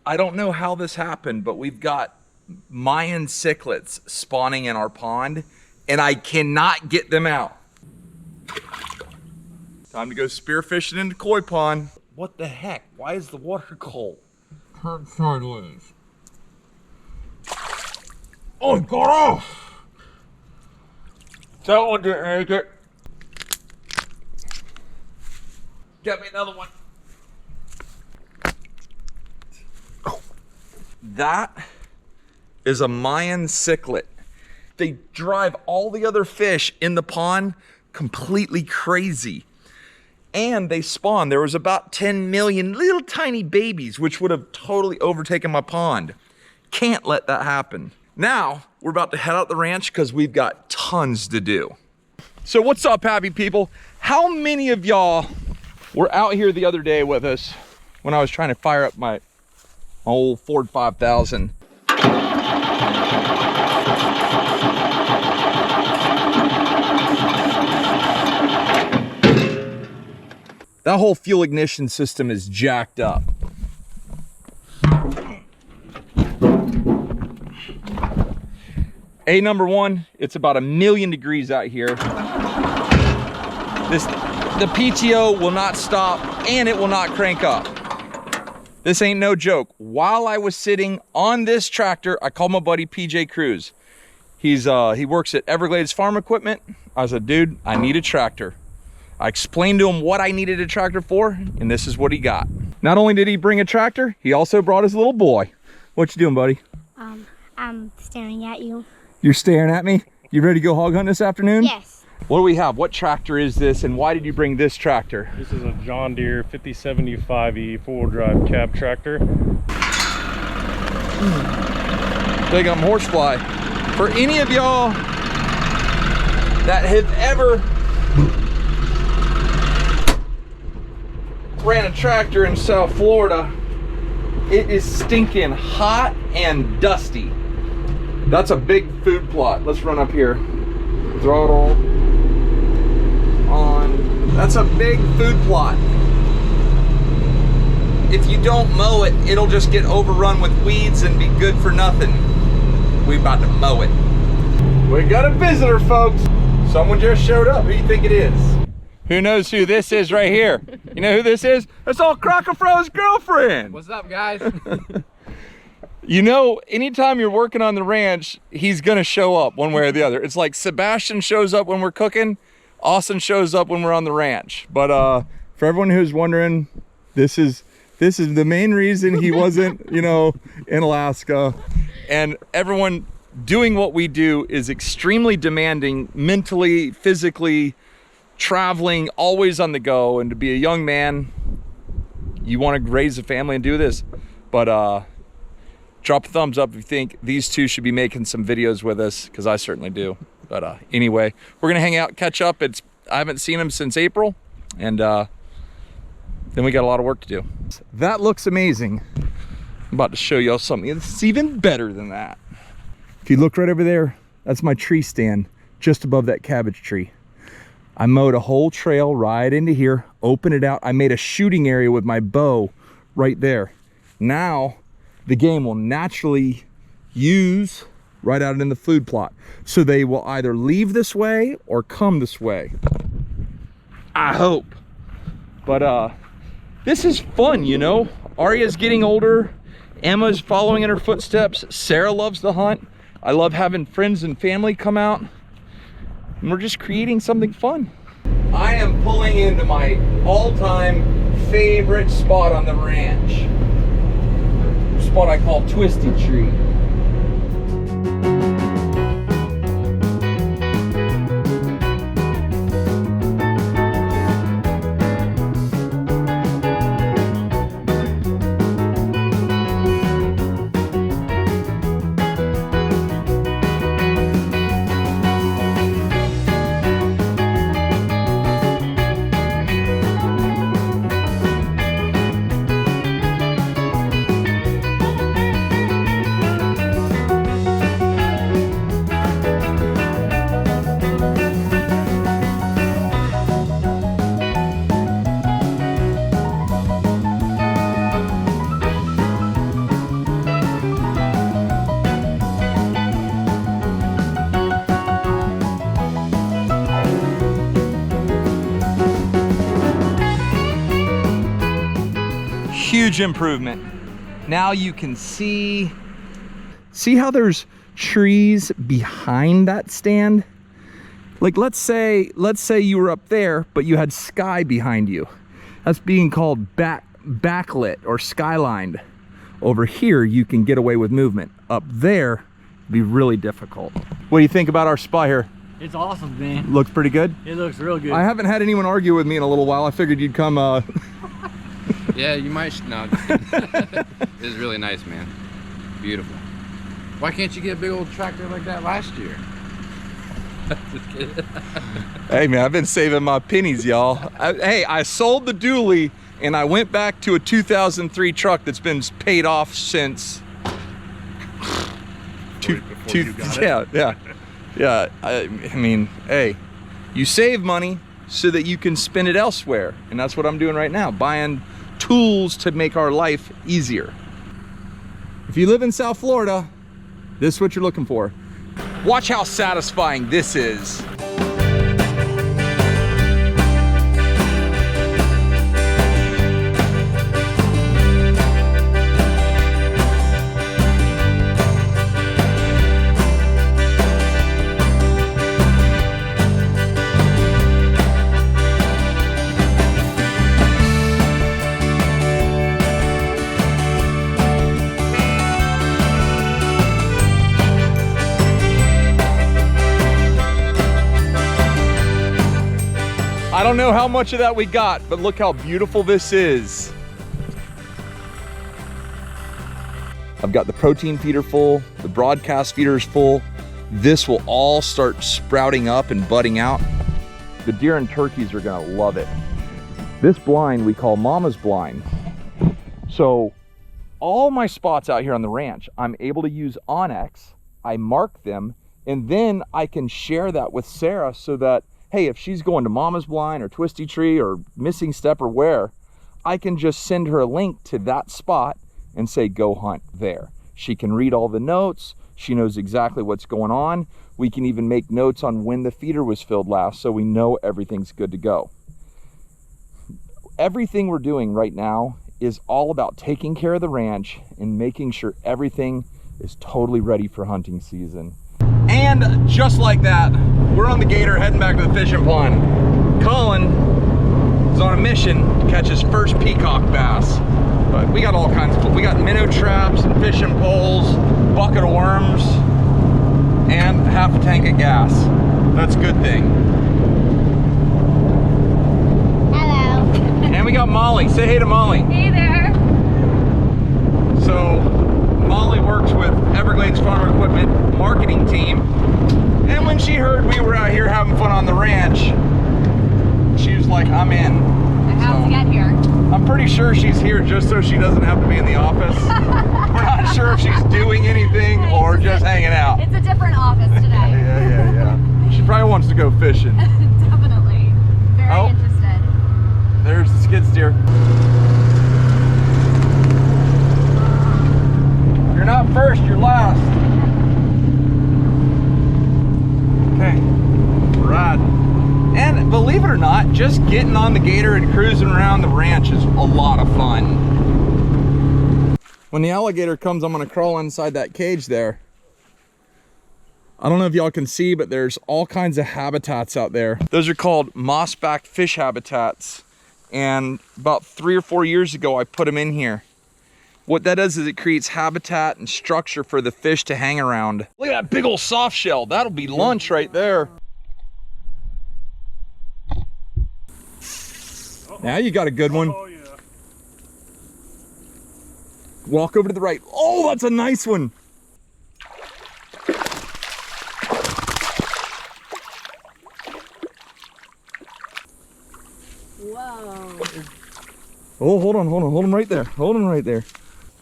I don't know how this happened, but we've got Mayan cichlids spawning in our pond, and I cannot get them out. Time to go spearfishing in the koi pond. What the heck? Why is the water cold? Turn sideways. Oh, it got off! That one didn't make it. Get me another one. That is a Mayan cichlid. They drive all the other fish in the pond completely crazy. And they spawn. There was about 10 million little tiny babies, which would have totally overtaken my pond. Can't let that happen. Now, we're about to head out the ranch because we've got tons to do. So what's up, happy people? How many of y'all were out here the other day with us when I was trying to fire up my old Ford 5000? That whole fuel ignition system is jacked up. Number one, it's about 1,000,000 degrees out here. The PTO will not stop and it will not crank up. This ain't no joke. While I was sitting on this tractor, I called my buddy PJ Cruz. He works at Everglades Farm Equipment. I said, dude, I need a tractor. I explained to him what I needed a tractor for, and this is what he got. Not only did he bring a tractor, he also brought his little boy. What you doing, buddy? I'm staring at you. You're staring at me? You ready to go hog hunting this afternoon? Yes. What do we have? What tractor is this, and why did you bring this tractor? This is a John Deere 5075E four-wheel drive cab tractor. Big horsefly. For any of y'all that have ever ran a tractor in South Florida, it is stinking hot and dusty. That's a big food plot. Let's run up here. Throttle on. That's a big food plot. If you don't mow it, it'll just get overrun with weeds and be good for nothing. We about to mow it. We got a visitor, folks. Someone just showed up. Who do you think it is? Who knows who this is right here? You know who this is? It's old Codys Girlfriend. What's up, guys? You know, anytime you're working on the ranch, he's gonna show up one way or the other. It's like Sebastian shows up when we're cooking, Austin shows up when we're on the ranch. But for everyone who's wondering, this is the main reason he wasn't, you know, in Alaska. And everyone doing what we do is extremely demanding, mentally, physically, traveling, always on the go. And to be a young man, you want to raise a family and do this. But drop a thumbs up if you think these two should be making some videos with us, because I certainly do. But anyway, we're gonna hang out, catch up. I haven't seen him since April, and then we got a lot of work to do. That looks amazing. I'm about to show y'all something that's even better than that. If you look right over there, that's my tree stand just above that cabbage tree. I mowed a whole trail right into here, opened it out. I made a shooting area with my bow right there. Now the game will naturally use right out in the food plot. So they will either leave this way or come this way. I hope. But this is fun, you know? Arya's getting older. Emma's following in her footsteps. Sarah loves the hunt. I love having friends and family come out. And we're just creating something fun. I am pulling into my all-time favorite spot on the ranch. Spot I call Twisty Tree. Huge improvement. Now you can see how there's trees behind that stand? Like let's say you were up there, but you had sky behind you. That's being called backlit or skylined. Over here, you can get away with movement. Up there, it'd be really difficult. What do you think about our spot here? It's awesome, man. Looks pretty good? It looks real good. I haven't had anyone argue with me in a little while. I figured you'd come. Yeah, you might. No, it's really nice, man. Beautiful. Why can't you get a big old tractor like that last year? Just kidding. Hey man, I've been saving my pennies, y'all. Hey, I sold the dually and I went back to a 2003 truck that's been paid off since. Yeah. I mean, hey, you save money so that you can spend it elsewhere, and that's what I'm doing right now, buying tools to make our life easier. If you live in South Florida, this is what you're looking for. Watch how satisfying this is. I don't know how much of that we got, but look how beautiful this is. I've got the protein feeder full, the broadcast feeder is full. This will all start sprouting up and budding out. The deer and turkeys are gonna love it. This blind we call Mama's blind. So all my spots out here on the ranch, I'm able to use Onyx, I mark them, and then I can share that with Sarah so that, hey, if she's going to Mama's Blind or Twisty Tree or Missing Step or where, I can just send her a link to that spot and say, go hunt there. She can read all the notes. She knows exactly what's going on. We can even make notes on when the feeder was filled last so we know everything's good to go. Everything we're doing right now is all about taking care of the ranch and making sure everything is totally ready for hunting season. And just like that, we're on the Gator heading back to the fishing pond. Colin is on a mission to catch his first peacock bass. But we got all kinds of, we got minnow traps and fishing poles, bucket of worms, and half a tank of gas. That's a good thing. Hello. And we got Molly. Say hey to Molly. Hey there. So Molly works with Everglades Farm Equipment marketing team, and when she heard we were out here having fun on the ranch, she was like, I'm in. How'd you get here? I'm pretty sure she's here just so she doesn't have to be in the office. We're not sure if she's doing anything or just hanging out. It's a different office today. Yeah. She probably wants to go fishing. Definitely. Very interested. There's the skid steer. You're not first, you're last. Okay, right. And believe it or not, just getting on the Gator and cruising around the ranch is a lot of fun. When the alligator comes, I'm gonna crawl inside that cage there. I don't know if y'all can see, but there's all kinds of habitats out there. Those are called moss-backed fish habitats. And about 3 or 4 years ago, I put them in here. What that does is it creates habitat and structure for the fish to hang around. Look at that big old soft shell. That'll be lunch right there. Now you got a good one. Oh, yeah. Walk over to the right. Oh, that's a nice one. Whoa. Oh, hold on. Hold him right there. Hold him right there.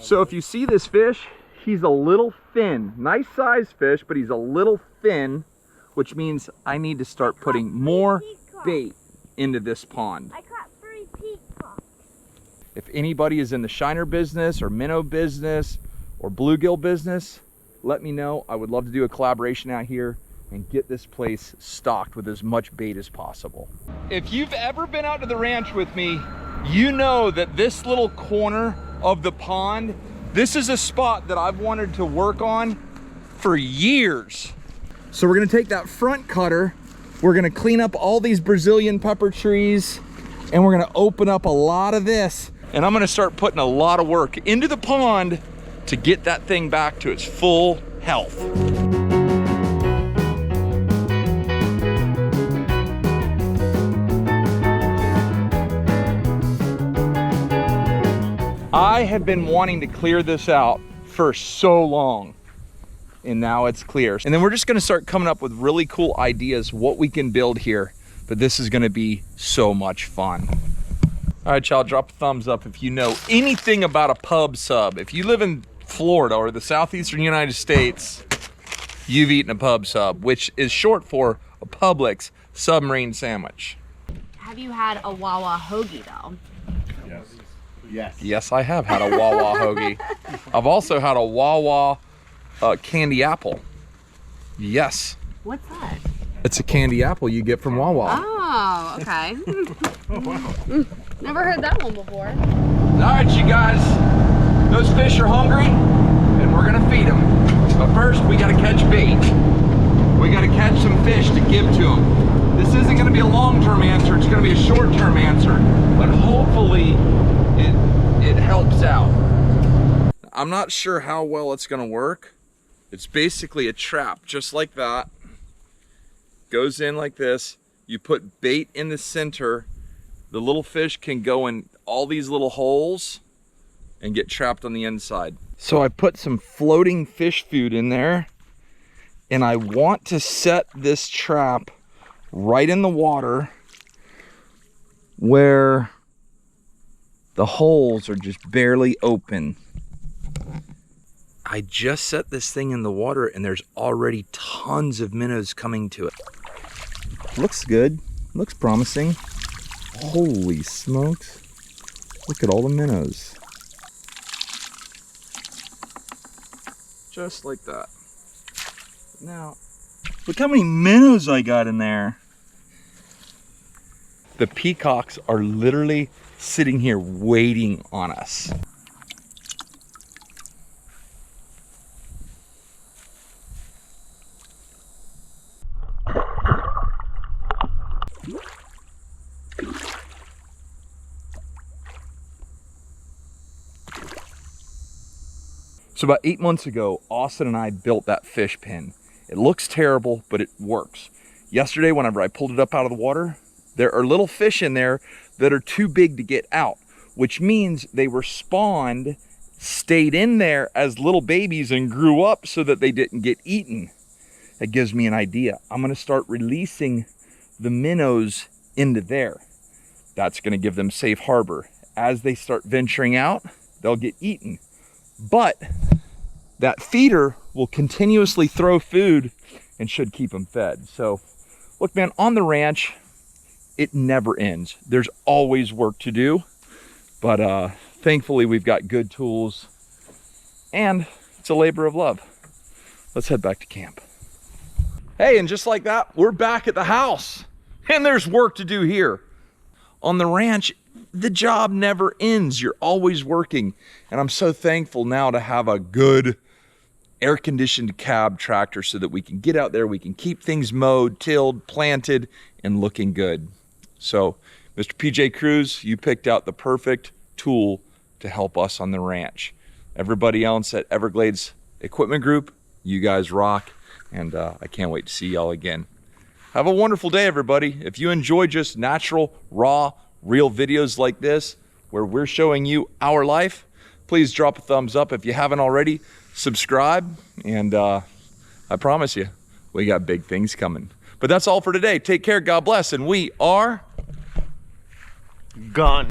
So if you see this fish, he's a little thin. Nice size fish, but he's a little thin, which means I need to start putting more bait into this pond. I caught 3 peacocks. If anybody is in the shiner business or minnow business or bluegill business, let me know. I would love to do a collaboration out here and get this place stocked with as much bait as possible. If you've ever been out to the ranch with me, you know that this little corner of the pond. This is a spot that I've wanted to work on for years. So we're gonna take that front cutter, we're gonna clean up all these Brazilian pepper trees, and we're gonna open up a lot of this. And I'm gonna start putting a lot of work into the pond to get that thing back to its full health. I have been wanting to clear this out for so long, and now it's clear. And then we're just gonna start coming up with really cool ideas what we can build here, but this is gonna be so much fun. All right, y'all, drop a thumbs up if you know anything about a pub sub. If you live in Florida or the southeastern United States, you've eaten a pub sub, which is short for a Publix submarine sandwich. Have you had a Wawa hoagie though? Yes, I have had a Wawa hoagie. I've also had a Wawa candy apple. Yes. What's that? It's a candy apple you get from Wawa. Oh, okay. Never heard that one before. All right, you guys, those fish are hungry and we're gonna feed them. But first, we gotta catch bait. We gotta catch some fish to give to them. This isn't gonna be a long-term answer, it's gonna be a short-term answer, but hopefully it helps out. I'm not sure how well it's gonna work. It's basically a trap, just like that. Goes in like this. You put bait in the center. The little fish can go in all these little holes and get trapped on the inside. So I put some floating fish food in there, and I want to set this trap right in the water where the holes are just barely open. I just set this thing in the water and there's already tons of minnows coming to it. Looks good, looks promising. Holy smokes. Look at all the minnows. Just like that. Now, look how many minnows I got in there. The peacocks are literally sitting here waiting on us. So about 8 months ago, Austin and I built that fish pen. It looks terrible, but it works. Yesterday, whenever I pulled it up out of the water, there are little fish in there that are too big to get out, which means they were spawned, stayed in there as little babies and grew up so that they didn't get eaten. That gives me an idea. I'm gonna start releasing the minnows into there. That's gonna give them safe harbor. As they start venturing out, they'll get eaten. But that feeder will continuously throw food and should keep them fed. So look, man, on the ranch, it never ends. There's always work to do, but thankfully we've got good tools and it's a labor of love. Let's head back to camp. Hey, and just like that, we're back at the house and there's work to do here. On the ranch, the job never ends. You're always working. And I'm so thankful now to have a good air-conditioned cab tractor so that we can get out there, we can keep things mowed, tilled, planted, and looking good. So, Mr. PJ Cruz, you picked out the perfect tool to help us on the ranch. Everybody else at Everglades Equipment Group, you guys rock, and I can't wait to see y'all again. Have a wonderful day, everybody. If you enjoy just natural, raw, real videos like this, where we're showing you our life, please drop a thumbs up. If you haven't already, subscribe, and I promise you, we got big things coming. But that's all for today. Take care, God bless, and we are Gone.